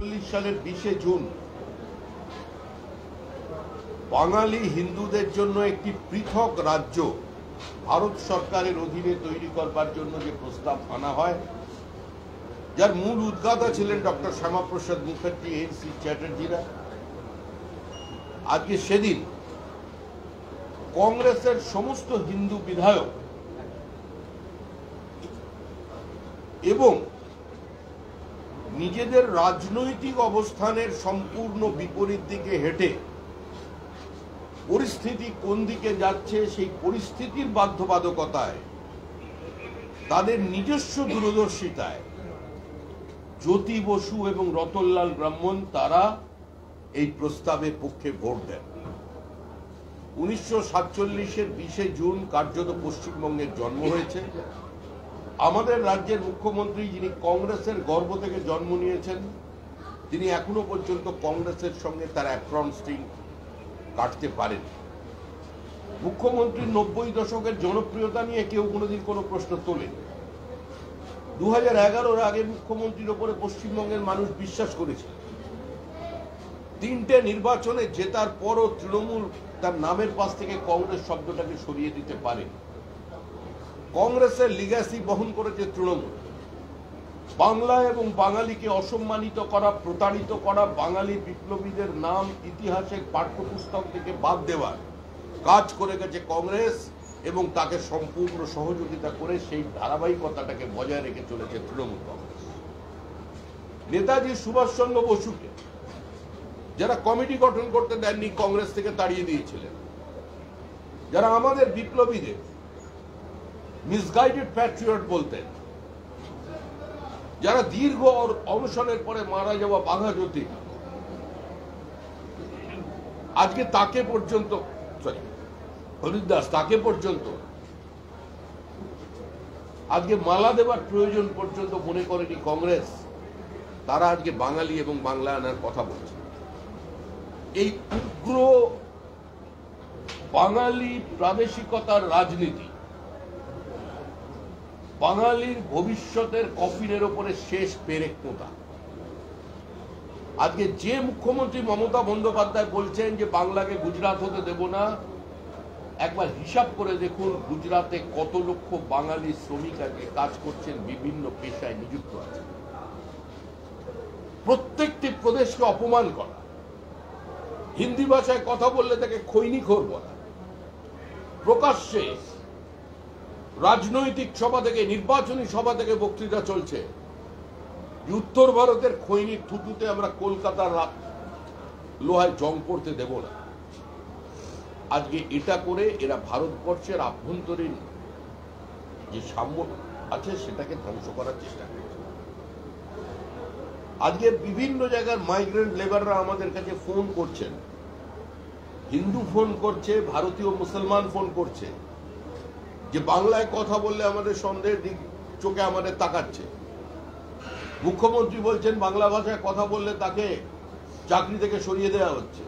সালের 20 জুন বাঙালি হিন্দুদের জন্য একটি পৃথক রাজ্য ভারত সরকারের অধীনে তৈরি করবার জন্য যে প্রস্তাব আনা হয়, যার মূল উদ্যোক্তা ছিলেন ডক্টর শ্যামাপ্রসাদ মুখার্জি, এন.সি. চ্যাটার্জিরা। আজকে সেদিন কংগ্রেসের সমস্ত হিন্দু বিধায়ক এবং নিজেদের রাজনৈতিক অবস্থানের সম্পূর্ণ বিপরীত দিকে হেঁটে পরিস্থিতি কোন দিকে যাচ্ছে সেই পরিস্থিতির বাধ্যবাধকতায়, তাদের নিজস্ব দূরদর্শিতায় জ্যোতি বসু এবং রতনলাল ব্রাহ্মণ তারা এই প্রস্তাবের পক্ষে ভোট দেন। 1947-এর 20 জুন কার্যত পশ্চিমবঙ্গের জন্ম হয়েছে। আমাদের রাজ্যের মুখ্যমন্ত্রী, যিনি কংগ্রেসের গর্ভ থেকে জন্ম নিয়েছেন, তিনি এখনো পর্যন্ত কংগ্রেসের সঙ্গে তার অ্যাক্রনস্টিং কাটতে পারেন। মুখ্যমন্ত্রীর 90 দশকের জনপ্রিয়তা নিয়ে কেউ কোনোদিন কোনো প্রশ্ন তোলেন। 2011-র আগে মুখ্যমন্ত্রীর ওপরে পশ্চিমবঙ্গের মানুষ বিশ্বাস করেছিল। 3টে নির্বাচনে জেতার পরও তৃণমূল তার নামের পাশ থেকে কংগ্রেস শব্দটাকে সরিয়ে দিতে পারে। কংগ্রেসের লিগ্যাসি বহন করেছে তৃণমূল। বাংলা এবং বাঙালিকে অসম্মানিত করা, প্রতারিত করা, বাঙালি বিপ্লবীদের নাম ইতিহাসের পাঠ্যপুস্তক থেকে বাদ দেওয়ার কাজ করে গেছে কংগ্রেস, এবং তাকে সম্পূর্ণ সহযোগিতা করে সেই ধারাবাহিকতাটাকে বজায় রেখে চলেছে তৃণমূল কংগ্রেস। নেতাজি সুভাষচন্দ্র বসুকে যারা কমিটি গঠন করতে দেননি, কংগ্রেস থেকে তাড়িয়ে দিয়েছিলেন, যারা আমাদের বিপ্লবীদের মিসগাইডেড প্যাট্রিয়ট বলতেন, যারা দীর্ঘ অনশনের পরে মারা যাওয়া বাঘাযতীন, আজকে তাকে পর্যন্ত হরিদাস তাকে পর্যন্ত আজকে মালা দেওয়ার প্রয়োজন পর্যন্ত মনে করেনি কংগ্রেস। তারা আজকে বাঙালি এবং বাংলা আনার কথা বলছে। এই উগ্র বাঙালি প্রাদেশিকতার রাজনীতি বাঙালির ভবিষ্যতের কফিনের ওপরে শেষ পেরেক পোঁতা। আজকে যে মুখ্যমন্ত্রী মমতা বন্দ্যোপাধ্যায় বলছেন যে বাংলাকে গুজরাট হতে দেব না, একবার হিসাব করে দেখুন গুজরাটে কত লক্ষ বাঙালি শ্রমিক আজকে কাজ করছেন, বিভিন্ন পেশায় নিযুক্ত আছেন। প্রত্যেকটি প্রদেশকে অপমান করা, হিন্দি ভাষায় কথা বললে তাকে খৈনিখোর বলা, প্রকাশ্যে রাজনৈতিক সভা থেকে, নির্বাচনী সভা থেকে বক্তৃতা চলছে উত্তর ভারতের খৈনিক থুতুতে আমরা কলকাতার লোহায় জং পড়তে দেব না। আজকে এটা করে এরা ভারতবর্ষের আভ্যন্তরীণ যে সাম্য আছে সেটাকে ধ্বংস করার চেষ্টা করছে। আজকে বিভিন্ন জায়গার মাইগ্রেন্ট লেবাররা আমাদের কাছে ফোন করছেন, হিন্দু ফোন করছে, ভারতীয় মুসলমান ফোন করছে, যে বাংলায় কথা বললে আমাদের সন্দেহের দিক চোখে আমাদের তাকাচ্ছে। মুখ্যমন্ত্রী বলছেন বাংলা ভাষায় কথা বললে তাকে চাকরি থেকে সরিয়ে দেওয়া হচ্ছে।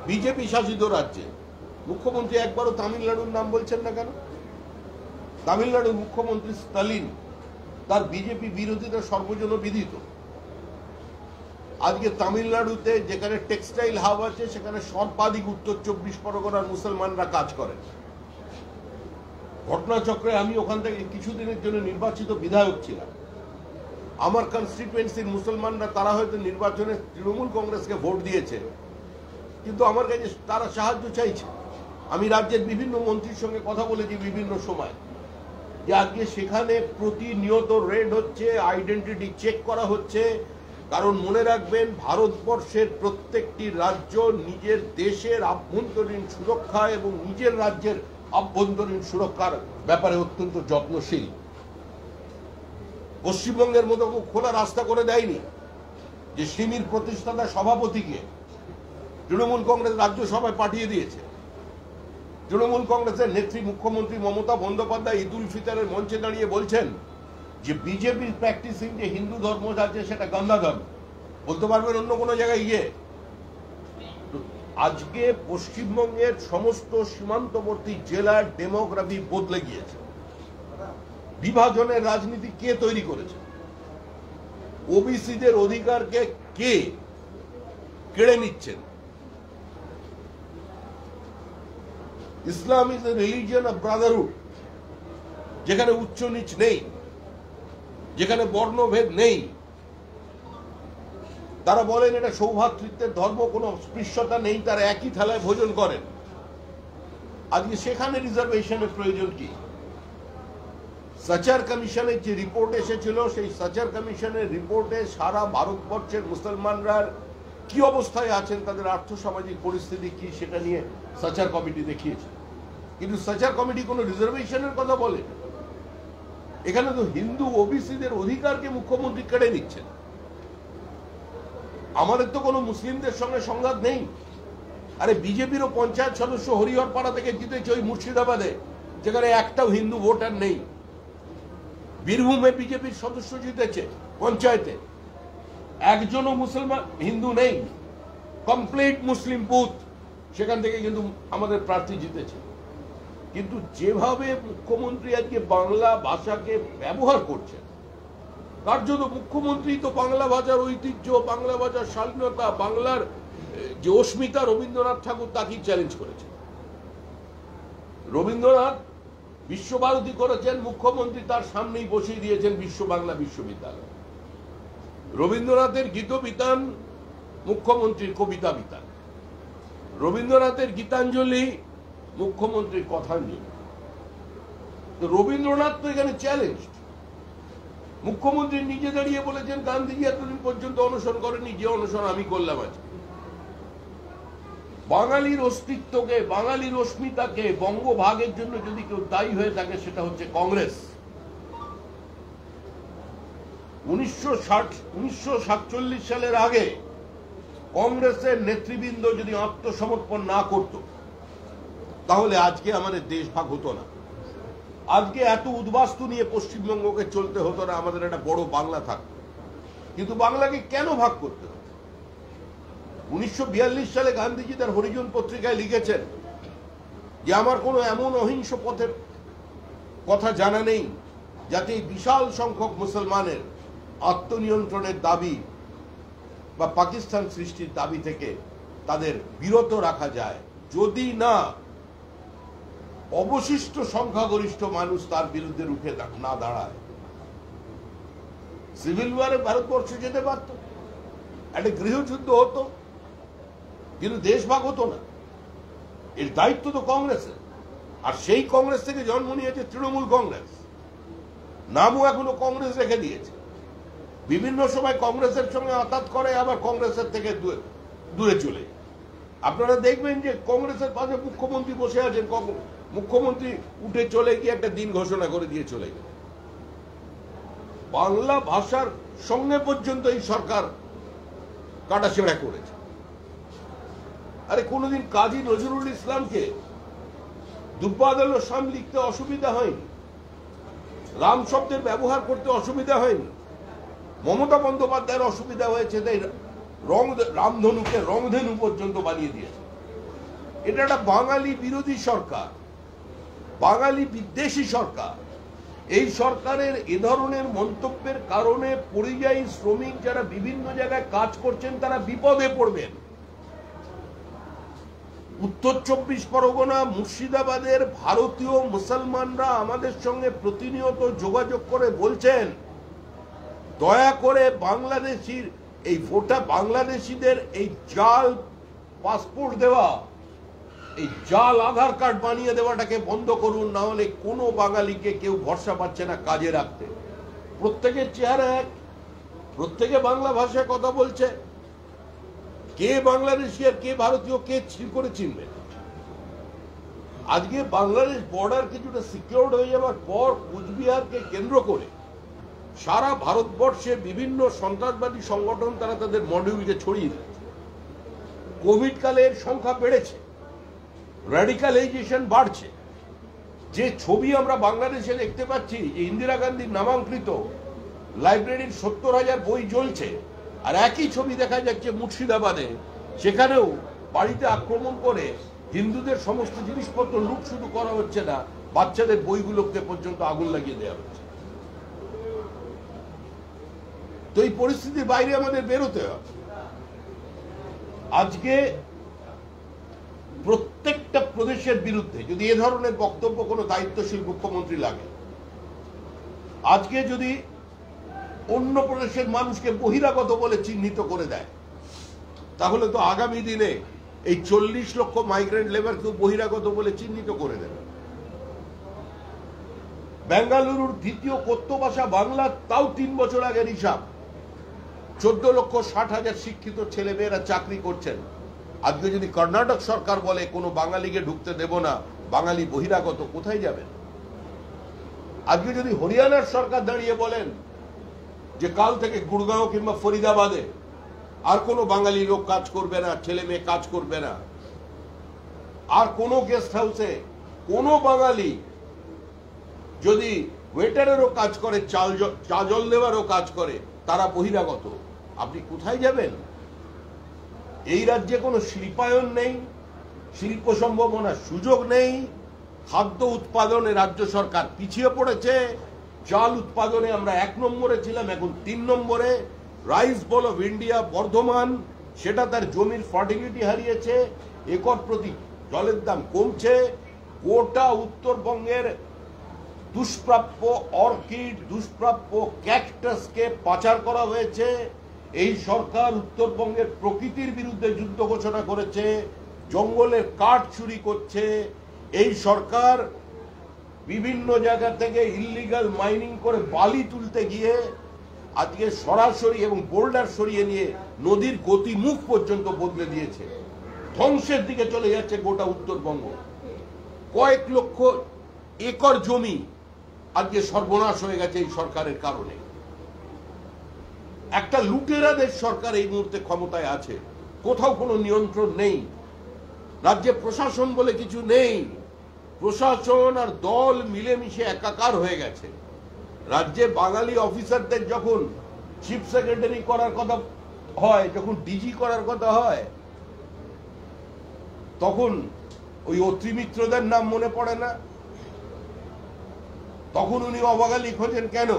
বিজেপি শাসিত রাজ্যে মুখ্যমন্ত্রী একবারও তামিলনাড়ুর নাম বলছেন না কেন? তামিলনাড়ুর মুখ্যমন্ত্রী স্টালিন, তার বিজেপি বিরোধিতা সর্বজন বিদিত। আজকে তামিলনাড়ুতে যেখানে টেক্সটাইল হাব আছে, সেখানে সর্বাধিক উত্তর 24 পরগনার মুসলমানরা কাজ করেন। ঘটনাচক্রে আমি ওখান থেকে কিছুদিনের জন্য নির্বাচিত বিধায়ক ছিলাম। আমার কনস্টিটুয়েন্সির মুসলমানরা, তারা হয়তো নির্বাচনে তৃণমূল কংগ্রেসকে ভোট দিয়েছে, কিন্তু আমার কাছে তারা সাহায্য চাইছে। আমি রাজ্যের বিভিন্ন মন্ত্রীর সঙ্গে কথা বলেছি বিভিন্ন সময়, যে আজকে সেখানে প্রতিনিয়ত রেড হচ্ছে, আইডেন্টিটি চেক করা হচ্ছে। কারণ মনে রাখবেন, ভারতবর্ষের প্রত্যেকটি রাজ্য নিজের দেশের আভ্যন্তরীণ সুরক্ষা এবং নিজের রাজ্যের আভ্যন্তরীণ সুরক্ষার ব্যাপারে অত্যন্ত যত্নশীল। পশ্চিমবঙ্গের মতো খোলা রাস্তা করে দেয়নি যে সিমির প্রতিষ্ঠাতা সভাপতিকে তৃণমূল কংগ্রেস রাজ্যসভায় পাঠিয়ে দিয়েছে। তৃণমূল কংগ্রেসের নেত্রী মুখ্যমন্ত্রী মমতা বন্দ্যোপাধ্যায় ঈদ উল ফিতরের মঞ্চে দাঁড়িয়ে বলছেন যে বিজেপির প্র্যাকটিসিং যে হিন্দু ধর্ম আছে সেটা গন্ধা ধর্ম। বলতে পারবেন অন্য কোনো জায়গায় গিয়ে? আজকে পশ্চিমবঙ্গের সমস্ত সীমান্তবর্তী জেলার ডেমোগ্রাফি বদলে গিয়েছে। বিভাজনের রাজনীতি কে তৈরি করেছে? ওবিসিদের অধিকারকে কে কেড়ে নিচ্ছেন? Islam is a religion of brotherhood, যেখানে উচ্চ নিচ নেই, যেখানে বর্ণভেদ নেই। তারা বলেন এটা সৌভ্রাতৃত্বের ধর্ম, কোনো অস্পৃশ্যতা নেই, তারা একই থালায় ভোজন করেন। আজকে সেখানে রিজার্ভেশনের প্রয়োজন কি? সাচার কমিশনের যে রিপোর্ট এসেছিল, সেই সাচার কমিশনের রিপোর্টে সারা ভারতবর্ষের মুসলমানরা কি অবস্থায় আছেন, তাদের আর্থসামাজিক পরিস্থিতি কি, সেটা নিয়ে সাচার কমিটি দেখিয়েছে। কিন্তু সাচার কমিটি কোনো রিজার্ভেশনের কথা বলে। এখানে তো হিন্দু ওবিসিদের অধিকারকে মুখ্যমন্ত্রী কেড়ে নিচ্ছেন। আমাদের তো কোনো মুসলিমদের সঙ্গে সংঘাত নেই। আরে বিজেপিরও পঞ্চায়েত সদস্য হরিহরপাড়া থেকে জিতেছে ওই মুর্শিদাবাদে, যেখানে একটাও হিন্দু ভোটার নেই। বীরভূমে বিজেপির সদস্য জিতেছে পঞ্চায়েতে, একজনও মুসলমান হিন্দু নেই, কমপ্লিট মুসলিম বুথ, সেখান থেকে কিন্তু আমাদের প্রার্থী জিতেছে। কিন্তু যেভাবে মুখ্যমন্ত্রী আজকে বাংলা ভাষাকে ব্যবহার করছেন, কার্যত মুখ্যমন্ত্রী তো বাংলা ভাষার ঐতিহ্য, বাংলা ভাষার শালীনতা, বাংলার যে অস্মিতা রবীন্দ্রনাথ ঠাকুর তাকেই চ্যালেঞ্জ করেছেন। রবীন্দ্রনাথ বিশ্বভারতী করেছেন, মুখ্যমন্ত্রী তার সামনেই বসিয়ে দিয়েছেন বিশ্ব বাংলা বিশ্ববিদ্যালয়। রবীন্দ্রনাথের গীত বিতান, মুখ্যমন্ত্রীর কবিতা বিতান। রবীন্দ্রনাথের গীতাঞ্জলি, মুখ্যমন্ত্রীর কথাঞ্জলি। রবীন্দ্রনাথ তো এখানে চ্যালেঞ্জ। মুখ্যমন্ত্রী নিজে দাঁড়িয়ে বলেছেন গান্ধীজি এতদিন পর্যন্ত অনশন করেনি, যে অনশন আমি করলাম আজকে। বাঙালির অস্তিত্বকে, বাঙালির অস্মিতাকে বঙ্গভাগের জন্য যদি কেউ দায়ী হয়ে থাকে, সেটা হচ্ছে কংগ্রেস। 1947 সালের আগে কংগ্রেসের নেতৃবৃন্দ যদি আত্মসমর্পণ না করত, তাহলে আজকে আমাদের দেশ ভাগ হতো না। আজকে এত উদ্বাস্তু নিয়ে পশ্চিমবঙ্গকে চলতে হতো না, আমাদের একটা বড় বাংলা থাকতো। কিন্তু বাংলাকে কেন ভাগ করতে হবে? 1942 সালে গান্ধীজি তার হরিজন পত্রিকায় লিখেছেন যে আমার কোনো এমন অহিংস পথের কথা জানা নেই যাতে বিশাল সংখ্যক মুসলমানের আত্মনিয়ন্ত্রণের দাবি বা পাকিস্তান সৃষ্টির দাবি থেকে তাদের বিরত রাখা যায়, যদি না অবশিষ্ট সংখ্যাগরিষ্ঠ মানুষ তার বিরুদ্ধে রুখে না দাঁড়ায়। সিভিল ওয়ারে ভারতবর্ষে যেতে পারত, একটা গৃহযুদ্ধ হতো, কিন্তু দেশ ভাগ হতো না। এর দায়িত্ব তো কংগ্রেসের। আর সেই কংগ্রেস থেকে জন্ম নিয়েছে তৃণমূল কংগ্রেস, নামও এখনো কংগ্রেস রেখে দিয়েছে। বিভিন্ন সময় কংগ্রেসের সঙ্গে আঘাত করে, আবার কংগ্রেসের থেকে দূরে চলে। আপনারা দেখবেন যে কংগ্রেসের পাশে মুখ্যমন্ত্রী বসে আছেন, মুখ্যমন্ত্রী উঠে চলে গিয়ে একটা দিন ঘোষণা করে দিয়ে চলে গেল। বাংলা ভাষার সঙ্গে পর্যন্ত এই সরকার কাটাছেড়া করেছে। আরে কোনদিন কাজী নজরুল ইসলামকে দুব্বাদল শাম লিখতে অসুবিধা হয়নি, রাম শব্দের ব্যবহার করতে অসুবিধা হয়নি। মমতা বন্দ্যোপাধ্যায়ের অসুবিধা হয়েছে, তাই রামধনুকে রংধনু পর্যন্ত বানিয়ে দিয়েছে। এটা একটা বাঙালি বিরোধী সরকার, বাঙালি বিদ্বেষী সরকার। এই সরকারের এ ধরনের মন্তব্যের কারণে পরিযায়ী শ্রমিক যারা বিভিন্ন জায়গায় কাজ করছেন, তারা বিপদে পড়বেন। উত্তর 24 পরগনা, মুর্শিদাবাদের ভারতীয় মুসলমানরা আমাদের সঙ্গে প্রতিনিয়ত যোগাযোগ করে বলছেন, দয়া করে বাংলাদেশির এই ভোটার, বাংলাদেশিদের এই জাল পাসপোর্ট দেওয়া, এই জাল আধার কার্ড বানিয়ে দেওয়াটাকে বন্ধ করুন, না হলে কোনো বাঙালিকে কেউ ভরসা পাচ্ছে না কাজে রাখতে। প্রত্যেকের চেহারা এক, প্রত্যেকে বাংলা ভাষায় কথা বলছে। কে বাংলাদেশি আর কে ভারতীয়, কে করে চিনবে? আজকে বাংলাদেশ বর্ডার কিছুটা সিকিউরড হয়ে যাওয়ার পর কুচবিহারকে কেন্দ্র করে সারা ভারতবর্ষে বিভিন্ন সন্ত্রাসবাদী সংগঠন তারা তাদের মডিউলকে ছড়িয়ে দিচ্ছে। কোভিড কালের সংখ্যা বেড়েছে, র্যাডিক্যালাইজেশন বাড়ছে। যে ছবি আমরা বাংলাদেশে দেখতে পাচ্ছি, যে ইন্দিরা গান্ধীর নামাঙ্কিত লাইব্রেরির 70,000 বই জ্বলছে, আর একই ছবি দেখা যাচ্ছে মুর্শিদাবাদে, সেখানেও বাড়িতে আক্রমণ করে হিন্দুদের সমস্ত জিনিসপত্র লুট শুধু করা হচ্ছে না, বাচ্চাদের বইগুলোকে পর্যন্ত আগুন লাগিয়ে দেওয়া হচ্ছে। তো এই পরিস্থিতির বাইরে আমাদের বেরোতে হবে। আজকে প্রত্যেকটা প্রদেশের বিরুদ্ধে যদি এ ধরনের বক্তব্য কোনো দায়িত্বশীল মুখ্যমন্ত্রী লাগে, আজকে যদি অন্য প্রদেশের মানুষকে বহিরাগত বলে চিহ্নিত করে দেয়, তাহলে তো আগামী দিনে এই 40 লক্ষ মাইগ্রেন্ট লেবারকেও বহিরাগত বলে চিহ্নিত করে দেবে। বেঙ্গালুরুর দ্বিতীয় কথ্য ভাষা বাংলা, তাও 3 বছর আগের হিসাব। 14,60,000 শিক্ষিত ছেলেমেয়েরা চাকরি করছেন। আজকে যদি কর্ণাটক সরকার বলে কোনো বাঙালিকে ঢুকতে দেব না, বাঙালি বহিরাগত, কোথায় যাবেন? আজকে যদি হরিয়ানার সরকার দাঁড়িয়ে বলেন যে কাল থেকে গুড়গাঁও কিংবা ফরিদাবাদে আর কোনো বাঙালি লোক কাজ করবে না, ছেলে মেয়ে কাজ করবে না, আর কোনো গেস্ট হাউসে কোনো বাঙালি যদি ওয়েটারেরও কাজ করে, চা জল দেওয়ারও কাজ করে, তারা বহিরাগত, আপনি কোথায় যাবেন? এই রাজ্যে কোনো শিল্পায়ন নেই, শিল্প সম্ভাবনার সুযোগ নেই। খাদ্য উৎপাদনে রাজ্য সরকার পিছিয়ে পড়েছে। চাল উৎপাদনে আমরা 1 নম্বরে ছিলাম, এখন 3 নম্বরে। Rice ball of India Bardhaman, সেটা তার জমির ফার্টিলিটি হারিয়েছে, একর প্রতি জলের দাম কমছে। গোটা উত্তরবঙ্গের দুষ্প্রাপ্য অর্কিড, দুষ্প্রাপ্য ক্যাকটাসকে পাচার করা হয়েছে। এই সরকার উত্তরবঙ্গের প্রকৃতির বিরুদ্ধে যুদ্ধ ঘোষণা করেছে, জঙ্গলের কাঠ চুরি করছে। এই সরকার বিভিন্ন জায়গা থেকে ইল্লিগাল মাইনিং করে বালি তুলতে গিয়ে আজকে সরাসরি এবং বোল্ডার সরিয়ে নিয়ে নদীর গতিমুখ পর্যন্ত বদলে দিয়েছে। ধ্বংসের দিকে চলে যাচ্ছে গোটা উত্তরবঙ্গ। কয়েক লক্ষ একর জমি আজকে সর্বনাশ হয়ে গেছে এই সরকারের কারণে। একটা লুটেরাদের সরকার এই মুহূর্তে ক্ষমতায় আছে, কোথাও কোনো নিয়ন্ত্রণ নেই। রাজ্যে প্রশাসন বলে কিছু নেই, প্রশাসন আর দল মিলেমিশে একাকার হয়ে গেছে। রাজ্যে বাঙালি অফিসারদের যখন চিফ সেক্রেটারি করার কথা হয়, যখন ডিজি করার কথা হয়, তখন ওই অত্রি মিত্রদের নাম মনে পড়ে না? তখন উনি অবাঙালি খোঁজেন কেন?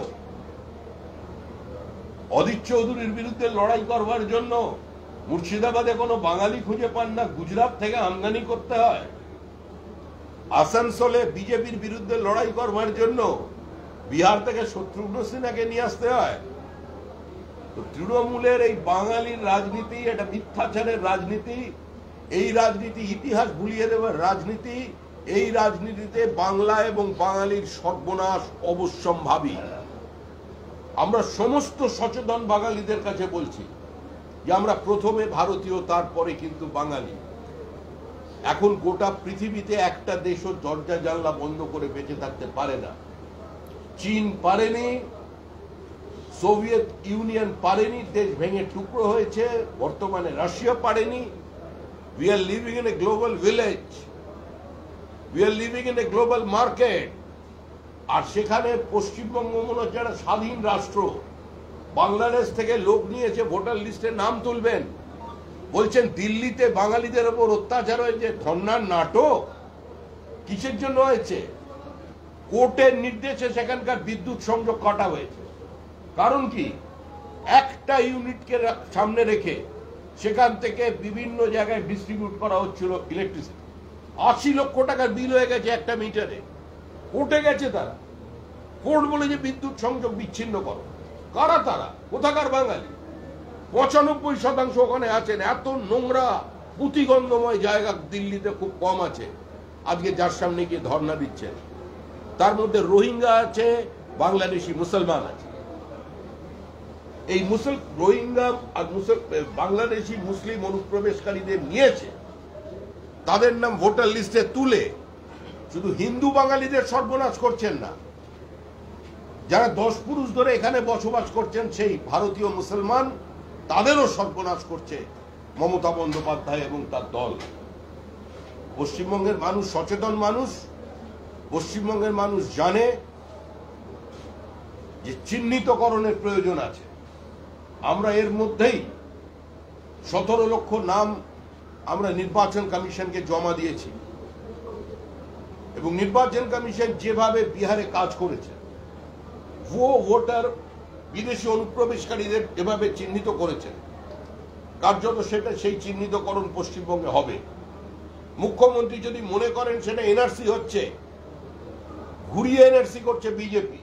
অদিত চৌধুরীর বিরুদ্ধে লড়াই করবার জন্য মুর্শিদাবাদে কোনো বাঙালি খুঁজে পান না, গুজরাট থেকে আমদানি করতে হয়। আসানসোলে বিজেপির বিরুদ্ধে লড়াই করবার জন্য বিহার থেকে শত্রুঘ্ন সিনহাকে নিয়ে আসতে হয়। তো তৃণমূলের এই বাঙালির রাজনীতি, এটা মিথ্যাচারের রাজনীতি, এই রাজনীতি ইতিহাস ভুলিয়ে দেওয়ার রাজনীতি। এই রাজনীতিতে বাংলা এবং বাঙালির সর্বনাশ অবশ্যম্ভাবী। আমরা সমস্ত সচেতন বাঙালিদের কাছে বলছি যে আমরা প্রথমে ভারতীয়, তারপরে কিন্তু বাঙালি। এখন গোটা পৃথিবীতে একটা দেশও দরজা জানলা বন্ধ করে বেঁচে থাকতে পারে না। চীন পারেনি, সোভিয়েত ইউনিয়ন পারেনি, দেশ ভেঙে টুকরো হয়েছে। বর্তমানে রাশিয়া পারেনি। We are living in a global village. We are living in a global market. আর সেখানে পশ্চিমবঙ্গ মনে হচ্ছে একটা স্বাধীন রাষ্ট্র। বাংলাদেশ থেকে লোক নিয়েছে ভোটার লিস্টে নাম তুলবেন, বলছেন দিল্লিতে বাঙালিদের ওপর অত্যাচার হয়েছে। ধর্নার নাটক কিসের জন্য হয়েছে? কোর্টের নির্দেশে সেখানকার বিদ্যুৎ সংযোগ কাটা হয়েছে। কারণ কি? একটা ইউনিটকে সামনে রেখে সেখান থেকে বিভিন্ন জায়গায় ডিস্ট্রিবিউট করা হচ্ছিল ইলেকট্রিসিটি। 80 লক্ষ টাকার বিল হয়ে গেছে একটা মিটারে। কোর্টে গেছে তারা, কোর্ট বলে যে বিদ্যুৎ সংযোগ বিচ্ছিন্ন করো। কারা তারা? কোথাকার বাঙালি? 95% ওখানে আছেন। এত নোংরা পুঁতিগন্ধময় জায়গা দিল্লিতে খুব কম আছে। আজকে যার সামনে গিয়ে ধর্ণা দিচ্ছেন, তার মধ্যে রোহিঙ্গা আছে, বাংলাদেশি মুসলমান আছে। এই রোহিঙ্গা আর বাংলাদেশি মুসলিম অনুপ্রবেশকারীদের নিয়েছে, তাদের নাম ভোটার লিস্টে তুলে শুধু হিন্দু বাঙালিদের সর্বনাশ করছেন না, যারা 10 পুরুষ ধরে এখানে বসবাস করছেন সেই ভারতীয় মুসলমান, তাদেরও সর্বনাশ করছে মমতা বন্দ্যোপাধ্যায় এবং তার দল। পশ্চিমবঙ্গের মানুষ সচেতন মানুষ। পশ্চিমবঙ্গের মানুষ জানে যে চিহ্নিতকরণের প্রয়োজন আছে। আমরা এর মধ্যেই 17 লক্ষ নাম আমরা নির্বাচন কমিশনকে জমা দিয়েছি এবং নির্বাচন কমিশন যেভাবে বিহারে কাজ করেছে, वो वोटर বিদেশি অনুপ্রবেশকারীদের এভাবে চিহ্নিত করেছেন, কার্যত সেটা সেই চিহ্নিতকরণ পশ্চিমবঙ্গে হবে। মুখ্যমন্ত্রী যদি মনে করেন সেটা এনআরসি হচ্ছে, ঘুরিয়ে এনআরসি করছে বিজেপি,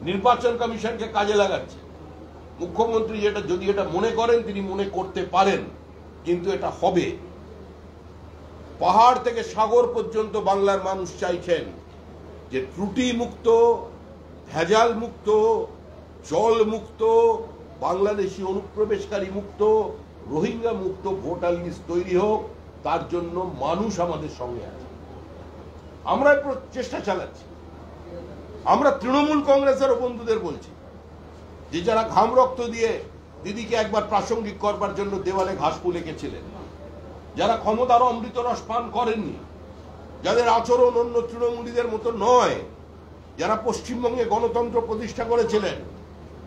নির্বাচন কমিশনকে কাজে লাগাচ্ছে। মুখ্যমন্ত্রী যদি এটা মনে করেন, তিনি মনে করতে পারেন, কিন্তু এটা হবে। পাহাড় থেকে সাগর পর্যন্ত বাংলার মানুষ চাইছেন যে ত্রুটি মুক্ত, ভেজাল মুক্ত, জল মুক্ত, বাংলাদেশি অনুপ্রবেশকারী মুক্ত, রোহিঙ্গা মুক্ত ভোটার লিস্ট তৈরি হোক। তার জন্য মানুষ আমাদের সঙ্গে আছে, আমরা চেষ্টা চালাচ্ছি। আমরা তৃণমূল কংগ্রেসের বন্ধুদের বলছি যে যারা ঘাম রক্ত দিয়ে দিদিকে একবার প্রাসঙ্গিক করবার জন্য দেওয়ালে ঘাস ফুলে গেছিলেন, যারা ক্ষমতার অমৃত রস পান করেননি, যাদের আচরণ অন্য তৃণমূলীদের মতো নয়, যারা পশ্চিমবঙ্গে গণতন্ত্র প্রতিষ্ঠা করেছিলেন,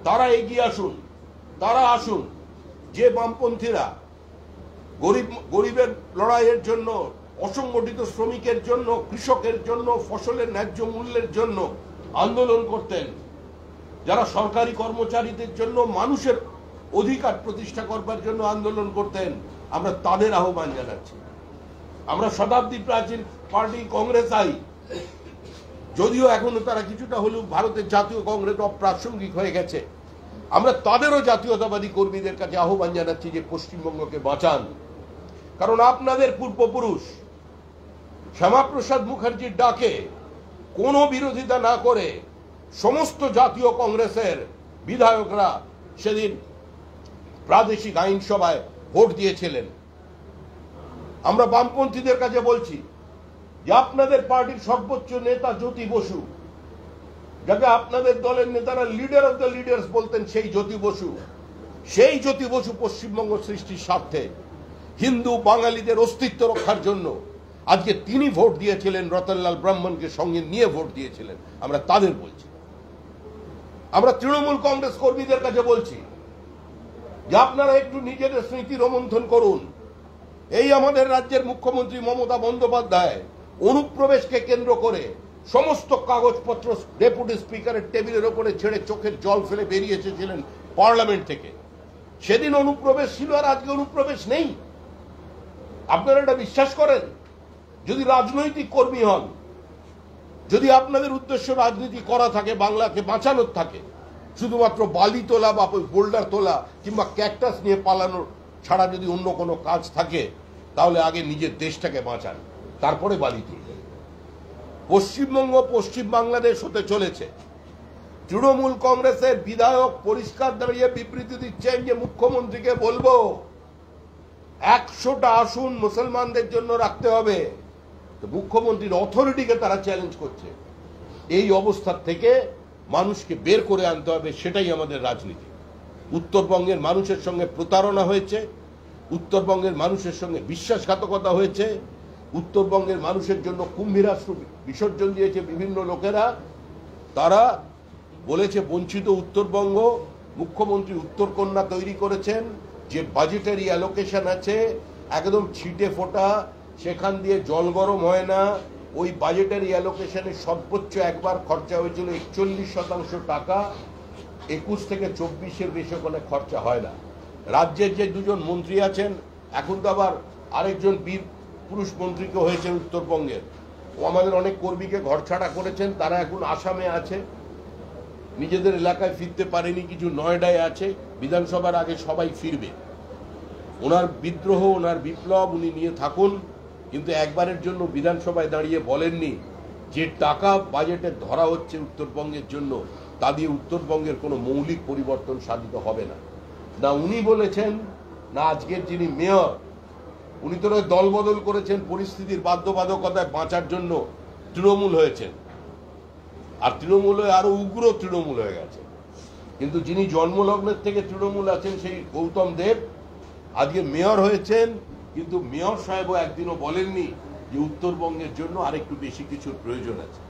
তারা এগিয়ে আসুন। তারা আসুন। যে বামপন্থীরা গরিবের লড়াইয়ের জন্য, অসংগঠিত শ্রমিকের জন্য, কৃষকের জন্য, ফসলের ন্যায্য মূল্যের জন্য আন্দোলন করতেন, যারা সরকারি কর্মচারীদের জন্য মানুষের অধিকার প্রতিষ্ঠা করবার জন্য আন্দোলন করতেন, আমরা তাদের আহ্বান জানাচ্ছি। আমরা শতাব্দী প্রাচীন পার্টি কংগ্রেস আই, যদিও এখনো তারা কিছুটা হলেও ভারতের জাতীয় কংগ্রেস অপ্রাসঙ্গিক হয়ে গেছে, আমরা তাদেরও জাতীয়তাবাদী কর্মীদের কাছে আহ্বান জানাচ্ছি যে পশ্চিমবঙ্গকে বাঁচান। কারণ আপনাদের পূর্বপুরুষ শ্যামাপ্রসাদ মুখার্জির ডাকে কোনো বিরোধিতা না করে সমস্ত জাতীয় কংগ্রেসের বিধায়করা সেদিন প্রাদেশিক আইনসভায় ভোট দিয়েছিলেন। আমরা বামপন্থীদের কাছে বলছি যে আপনাদের পার্টির সর্বোচ্চ নেতা জ্যোতি বসু, যাকে আপনাদের দলের নেতারা লিডার অফ দ্য লিডার্স বলতেন, সেই জ্যোতি বসু পশ্চিমবঙ্গ সৃষ্টির স্বার্থে হিন্দু বাঙালিদের অস্তিত্ব রক্ষার জন্য আজকে তিনি ভোট দিয়েছিলেন, রতনলাল ব্রাহ্মণকে সঙ্গে নিয়ে ভোট দিয়েছিলেন। আমরা তাদের বলছি। আমরা তৃণমূল কংগ্রেস কর্মীদের কাছে বলছি যে আপনারা একটু নিজেদের স্মৃতি রোমন্থন করুন। এই আমাদের রাজ্যের মুখ্যমন্ত্রী মমতা বন্দ্যোপাধ্যায় অনুপ্রবেশকে কেন্দ্র করে সমস্ত কাগজপত্র ডেপুটি স্পিকারের টেবিলের ওপরে ছেড়ে চোখের জল ফেলে বেরিয়ে এসেছিলেন পার্লামেন্ট থেকে। সেদিন অনুপ্রবেশ ছিল, আর আজকে অনুপ্রবেশ নেই। আপনারা এটা বিশ্বাস করেন? যদি রাজনৈতিক কর্মী হন, যদি আপনাদের উদ্দেশ্য রাজনীতি করা থাকে, বাংলাকে বাঁচানোর থাকে, শুধুমাত্র বালি তোলা বা বোল্ডার তোলা কিংবা ক্যাকটাস নিয়ে পালানোর ছাড়া যদি অন্য কোনো কাজ থাকে, তাহলে আগে নিজের দেশটাকে বাঁচান, তারপরে বালি তুলবেন। পশ্চিমবঙ্গ পশ্চিম বাংলাদেশ হতে চলেছে। তৃণমূল কংগ্রেসের বিধায়ক পরিষ্কার দাঁড়িয়ে বিবৃতি দিচ্ছেন যে মুখ্যমন্ত্রীকে বলবো 100টা আসন মুসলমানদের জন্য রাখতে হবে। তো মুখ্যমন্ত্রীর অথরিটিকে তারা চ্যালেঞ্জ করছে। এই অবস্থা থেকে মানুষকে বের করে আনতে হবে, সেটাই আমাদের রাজনীতি। উত্তরবঙ্গের মানুষের সঙ্গে প্রতারণা হয়েছে, উত্তরবঙ্গের মানুষের সঙ্গে বিশ্বাসঘাতকতা হয়েছে, উত্তরবঙ্গের মানুষের জন্য কুম্ভীরাশ্রু বিসর্জন দিয়েছে বিভিন্ন লোকেরা। তারা বলেছে বঞ্চিত উত্তরবঙ্গ। মুখ্যমন্ত্রী উত্তরকন্যা তৈরি করেছেন, যে বাজেটারি অ্যালোকেশন আছে একদম ছিটে ফোটা, সেখান দিয়ে জল গরম হয় না। ওই বাজেটারি অ্যালোকেশনে সর্বোচ্চ একবার খরচা হয়েছিল 41% টাকা, 21 থেকে 24-এর বেশি ওখানে খরচা হয় না। রাজ্যের যে দুজন মন্ত্রী আছেন, এখন তো আবার আরেকজন বীর পুরুষ মন্ত্রীকে হয়েছেন উত্তরবঙ্গের, ও আমাদের অনেক কর্মীকে ঘরছাড়া করেছেন। তারা এখন আসামে আছে, নিজেদের এলাকায় ফিরতে পারেনি, কিছু নয়ডায় আছে। বিধানসভার আগে সবাই ফিরবে। ওনার বিদ্রোহ, ওনার বিপ্লব উনি নিয়ে থাকুন, কিন্তু একবারের জন্য বিধানসভায় দাঁড়িয়ে বলেননি যে টাকা বাজেটে ধরা হচ্ছে উত্তরবঙ্গের জন্য, তা দিয়ে উত্তরবঙ্গের কোনো মৌলিক পরিবর্তন সাধিত হবে না। না উনি বলেছেন, না আজকের যিনি মেয়র, উনি তো দল বদল করেছেন, পরিস্থিতির বাধ্যবাধকতায় বাঁচার জন্য তৃণমূল হয়েছেন, আর তৃণমূল হয়ে আরো উগ্র তৃণমূল হয়ে গেছে। কিন্তু যিনি জন্মলগ্নের থেকে তৃণমূল আছেন, সেই গৌতম দেব আজকে মেয়র হয়েছেন, কিন্তু মেয়র সাহেবও একদিনও বলেননি যে উত্তরবঙ্গের জন্য আরেকটু বেশি কিছুর প্রয়োজন আছে।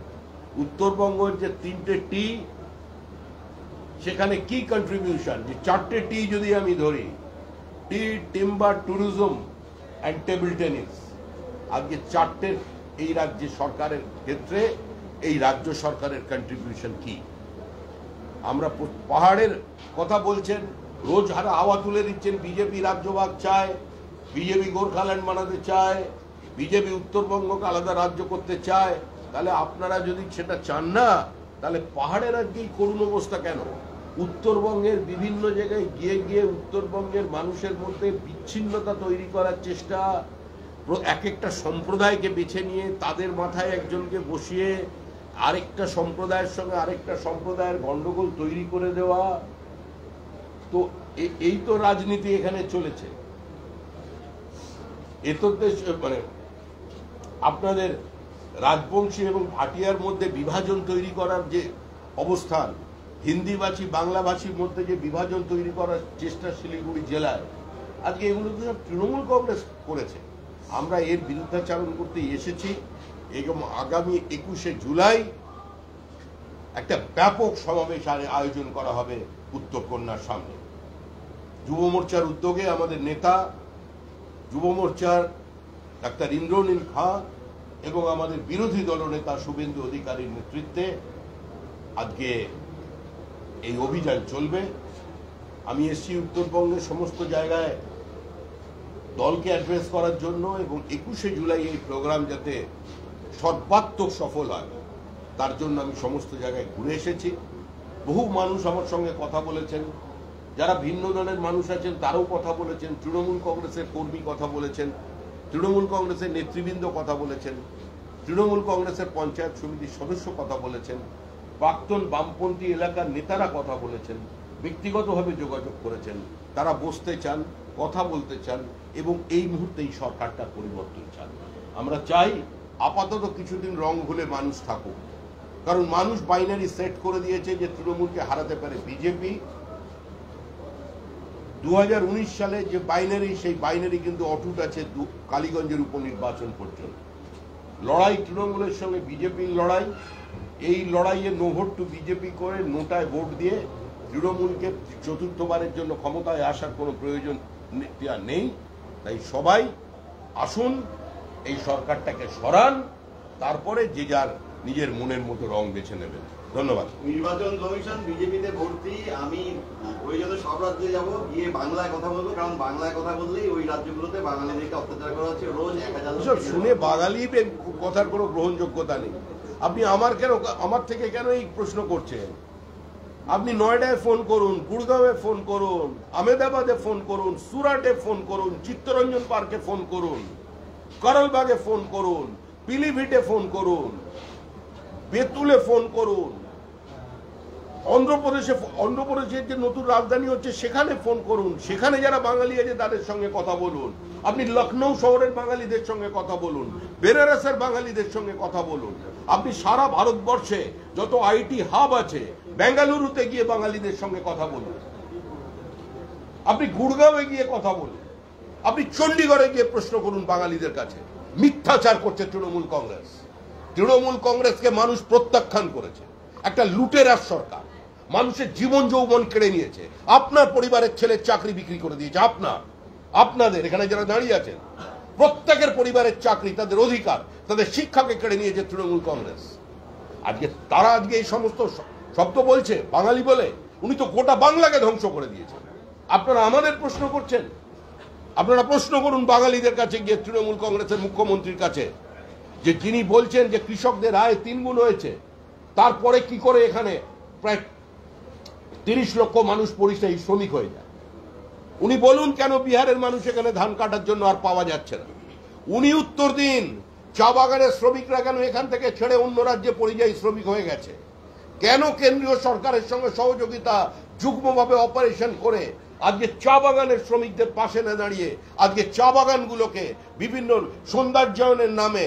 উত্তরবঙ্গের যে 3টে টি, সেখানে কি কন্ট্রিবিউশন, যে 4টে টি যদি আমি ধরি, T, timber, tourism and table tennis, আজকে 4টে এই রাজ্য সরকারের ক্ষেত্রে এই রাজ্য সরকারের কন্ট্রিবিউশন কি? আমরা পাহাড়ের কথা বলছেন, রোজ হাওয়া তুলে দিচ্ছেন, বিজেপি রাজ্যভাগ চায়, বিজেপি গোর্খাল্যান্ড বানাতে চায়, বিজেপি উত্তরবঙ্গকে আলাদা রাজ্য করতে চায়। তাহলে আপনারা যদি সেটা চান না, তাহলে পাহাড়ের আজকেই করুণ অবস্থা কেন? উত্তরবঙ্গের বিভিন্ন জায়গায় গিয়ে গিয়ে উত্তরবঙ্গের মানুষের মধ্যে বিচ্ছিন্নতা তৈরি করার চেষ্টা, এক একটা সম্প্রদায়কে বেছে নিয়ে তাদের মাথায় একজনকে বসিয়ে আরেকটা সম্প্রদায়ের সঙ্গে আরেকটা সম্প্রদায়ের গন্ডগোল তৈরি করে দেওয়া, তো এই তো রাজনীতি এখানে চলেছে। এ তো মানে আপনাদের রাজবংশী এবং ভাটিয়ার মধ্যে বিভাজন তৈরি করার যে অবস্থান, হিন্দিভাষী বাংলাভাষীর মধ্যে যে বিভাজন তৈরি করার চেষ্টা শিলিগুড়ি জেলায়, আজকে এগুলো তো সব তৃণমূল কংগ্রেস করেছে। আমরা এর বিরুদ্ধাচারণ করতে এসেছি এবং আগামী 21শে জুলাই একটা ব্যাপক সমাবেশ আয়োজন করা হবে উত্তরকন্যার সামনে। যুব মোর্চার উদ্যোগে আমাদের নেতা, যুব মোর্চার ডাক্তার ইন্দ্রনীল খাঁ এবং আমাদের বিরোধী দলনেতা শুভেন্দু অধিকারীর নেতৃত্বে আজকে এই অভিযান চলবে। আমি এসছি উত্তরবঙ্গের সমস্ত জায়গায় দলকে অ্যাড্রেস করার জন্য, এবং 21শে জুলাই এই প্রোগ্রাম যাতে সর্বাত্মক সফল হয় তার জন্য আমি সমস্ত জায়গায় ঘুরে এসেছি। বহু মানুষ আমার সঙ্গে কথা বলেছেন, যারা ভিন্ন দলের মানুষ আছেন তারাও কথা বলেছেন, তৃণমূল কংগ্রেসের কর্মী কথা বলেছেন, তৃণমূল কংগ্রেসের নেতৃবৃন্দ কথা বলেছেন, তৃণমূল কংগ্রেসের পঞ্চায়েত সমিতির সদস্য কথা বলেছেন, প্রাক্তন বামপন্থী এলাকার নেতারা কথা বলেছেন, ব্যক্তিগতভাবে যোগাযোগ করেছেন। তারা বসতে চান, কথা বলতে চান এবং এই মুহূর্তে এই সরকারটার পরিবর্তন চান। আমরা চাই আপাতত কিছুদিন রং ভুলে মানুষ থাকুক, কারণ মানুষ বাইনারি সেট করে দিয়েছে যে তৃণমূলকে হারাতে পারে বিজেপি। 2019 সালে যে বাইনারি, সেই বাইনারি কিন্তু অটুট আছে কালীগঞ্জের উপনির্বাচন পর্যন্ত। লড়াই তৃণমূলের সঙ্গে বিজেপির লড়াই, এই লড়াইয়ে নো ভোট টু বিজেপি করে নোটায় ভোট দিয়ে তৃণমূলকে চতুর্থবারের জন্য ক্ষমতায় আসার কোনো প্রয়োজন নেই। তাই সবাই আসুন, এই সরকারটাকে সরান, তারপরে যে যার নিজের মনের মতো রং বেছে নেবেন। ধন্যবাদ। নির্বাচন কমিশন বিজেপিতে ভর্তি, আমি প্রয়োজনে সব রাজ্যে যাব, গিয়ে বাংলায় কথা বলবো, কারণ বাংলায় কথা বললেই ওই রাজ্যগুলোতে বাঙালিদেরকে অত্যাচার করা হচ্ছে। রোজ 1000 শুনে বাঙালি কথার কোনো গ্রহণযোগ্যতা নেই। আপনি আমার থেকে কেন এই প্রশ্ন করছেন? আপনি নয়ডায় ফোন করুন, গুড়গাঁওয়ে ফোন করুন, আহমেদাবাদে ফোন করুন, সুরাটে ফোন করুন, চিত্তরঞ্জন পার্কে ফোন করুন, করলবাগে ফোন করুন, পিলিভিটে ফোন করুন, বেতুলে ফোন করুন, অন্ধ্রপ্রদেশের যে নতুন রাজধানী হচ্ছে সেখানে ফোন করুন, সেখানে যারা বাঙালি আছে তাদের সঙ্গে কথা বলুন। আপনি লখনৌ শহরের বাঙালিদের সঙ্গে কথা বলুন, বেনারসের বাঙালিদের সঙ্গে কথা বলুন। আপনি সারা ভারতবর্ষে যত আইটি হাব আছে বেঙ্গালুরুতে গিয়ে বাঙালিদের সঙ্গে কথা বলুন, আপনি গুড়গাঁওয়ে গিয়ে কথা বলুন, আপনি চণ্ডীগড়ে গিয়ে প্রশ্ন করুন বাঙালিদের কাছে। মিথ্যাচার করছে তৃণমূল কংগ্রেস। তৃণমূল কংগ্রেসকে মানুষ প্রত্যাখ্যান করেছে, একটা লুটেরার সরকার, মানুষের জীবন যৌবন কেড়ে নিয়েছে, আপনার পরিবারের ছেলের চাকরি বিক্রি করে দিয়েছে, আপনাদের এখানে যারা দাঁড়িয়ে আছেন প্রত্যেকের পরিবারের চাকরি, তাদের অধিকার, তাদের শিক্ষাকে কেড়ে নিয়েছে তৃণমূল কংগ্রেস। তারা আজকে এই সমস্ত শব্দ বলছে বাঙালি বলে। উনি তো গোটা বাংলাকে ধ্বংস করে দিয়েছেন। আপনারা আমাদের প্রশ্ন করছেন? আপনারা প্রশ্ন করুন বাঙালিদের কাছে গিয়ে, তৃণমূল কংগ্রেসের মুখ্যমন্ত্রীর কাছে, যে যিনি বলছেন যে কৃষকদের আয় 3 গুণ হয়েছে, তারপরে কি করে এখানে প্রায় 30 লক্ষ মানুষ পরিযায়ী শ্রমিক হয়ে যায়। উনি বলুন কেন বিহারের মানুষ এখানে ধান কাটার জন্য আর পাওয়া যাচ্ছে না। উনি উত্তর দিন, চা বাগানের শ্রমিকরা কেন এখান থেকে ছেড়ে অন্য রাজ্যে পরিযায়ী শ্রমিক হয়ে গেছে, কেন কেন্দ্রীয় সরকারের সঙ্গে সহযোগিতা যুগ্মভাবে অপারেশন করে আজকে চা বাগানের শ্রমিকদের পাশে না দাঁড়িয়ে আজকে চা বাগানগুলোকে বিভিন্ন সৌন্দর্যায়নের নামে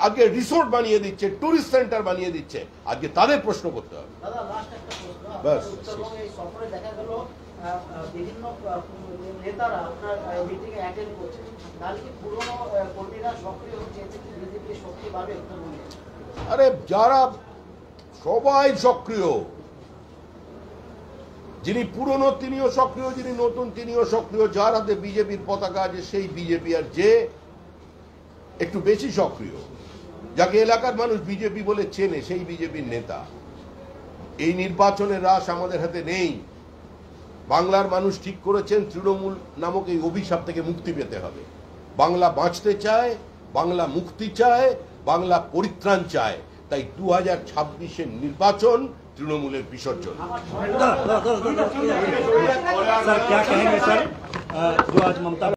আজকে রিসোর্ট বানিয়ে দিচ্ছে, টুরিস্ট সেন্টার বানিয়ে দিচ্ছে। আজকে তাদের প্রশ্ন করতে হবে। আরে যারা সবাই সক্রিয়, যিনি পুরনো তিনিও সক্রিয়, যিনি নতুন তিনিও সক্রিয়, যার হাতে বিজেপির পতাকা আছে সেই বিজেপি, আর যে একটু বেশি সক্রিয়, যাকে এলাকার মানুষ বিজেপি বলে চেনে, সেই বিজেপির নেতা। এই নির্বাচনের রাশ আমাদের হাতে নেই। বাংলার মানুষ ঠিক করেছেন তৃণমূল নামক এই অভিশাপ থেকে মুক্তি পেতে হবে। বাংলা বাঁচতে চায়, বাংলা মুক্তি চায়, বাংলা পরিত্রাণ চায়। তাই 2026-এর নির্বাচন তৃণমূলের বিসর্জন। सर क्या कहेंगे सर जो आज ममता